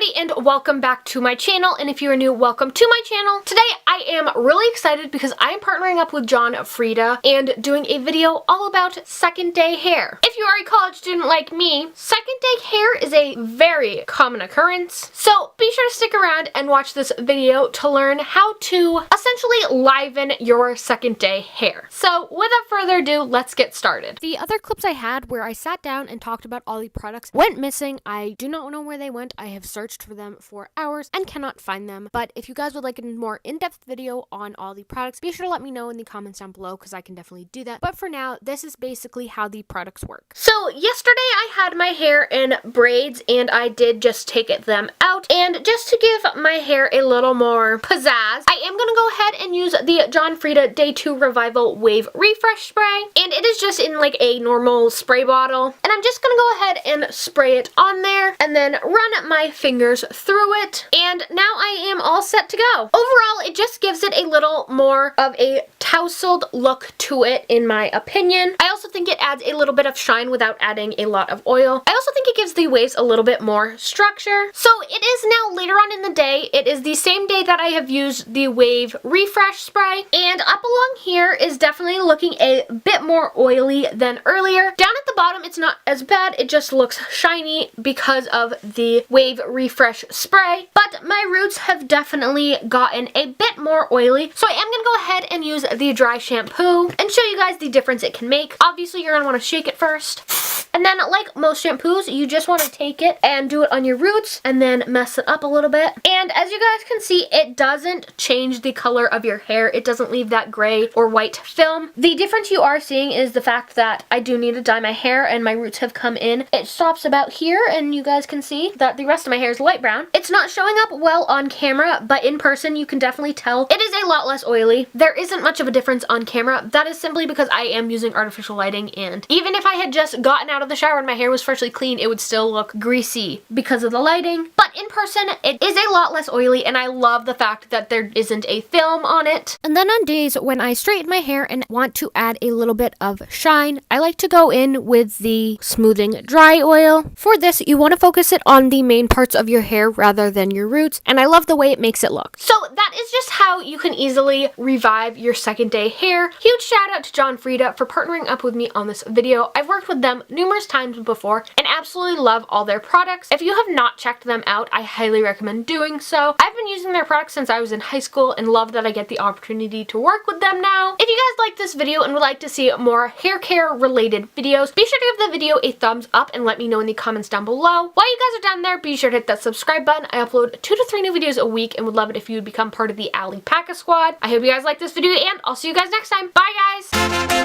everybody, and welcome back to my channel. And if you are new, welcome to my channel. Today I am really excited because I am partnering up with John Frieda and doing a video all about second day hair. If you are a college student like me, second day hair is a very common occurrence. So be sure to stick around and watch this video to learn how to essentially liven your second day hair. So without further ado, let's get started. The other clips I had where I sat down and talked about all the products went missing. I do not know where they went. I have searched for them for hours and cannot find them. But if you guys would like a more in-depth video on all the products, be sure to let me know in the comments down below because I can definitely do that. But for now, this is basically how the products work. So yesterday I had my hair in braids and I did just take them out. And just to give my hair a little more pizzazz, I am going to go ahead and use the John Frieda Day 2 Revival Wave Refresh Spray. And it is just in like a normal spray bottle. And I'm just going to go ahead and spray it on there and then run my fingers through it. And now I am all set to go. Overall, it just gives it a little more of a tousled look to it, in my opinion. I also think it adds a little bit of shine without adding a lot of oil. I also think it gives the waves a little bit more structure. So it is now later on in the day. It is the same day that I have used the Wave Refresh Spray. And up along here is definitely looking a bit more oily than earlier. Down at the bottom, it's not as bad. It just looks shiny because of the Wave Refresh Spray. But my roots have definitely gotten a bit more oily. So I am going to go ahead and use the dry shampoo and show you guys the difference it can make. Obviously, you're going to want to shake it first. And then, like most shampoos, you just want to take it and do it on your roots and then mess it up a little bit. And as you guys can see, it doesn't change the color of your hair. It doesn't leave that gray or white film. The difference you are seeing is the fact that I do need to dye my hair and my roots have come in. It stops about here and you guys can see that the rest of my hair is light brown. It's not showing up well on camera, but in person you can definitely tell it is a lot less oily. There isn't much of a difference on camera. That is simply because I am using artificial lighting, and even if I had just gotten out of the shower and my hair was freshly clean, it would still look greasy because of the lighting. But in person, it is a lot less oily, and I love the fact that there isn't a film on it. And then on days when I straighten my hair and want to add a little bit of shine, I like to go in with the smoothing dry oil. For this, you want to focus it on the main parts of your hair rather than your roots, and I love the way it makes it look. So that is just how you can easily revive your second day hair. Huge shout out to John Frieda for partnering up with me on this video. I've worked with them numerous times before and absolutely love all their products. If you have not checked them out, I highly recommend doing so. I've been using their products since I was in high school and love that I get the opportunity to work with them now. If you guys like this video and would like to see more hair care related videos, be sure to give the video a thumbs up and let me know in the comments down below. While you guys are down there, be sure to hit that subscribe button. I upload 2 to 3 new videos a week and would love it if you would become part of the Allie Squad. I hope you guys like this video and I'll see you guys next time. Bye guys!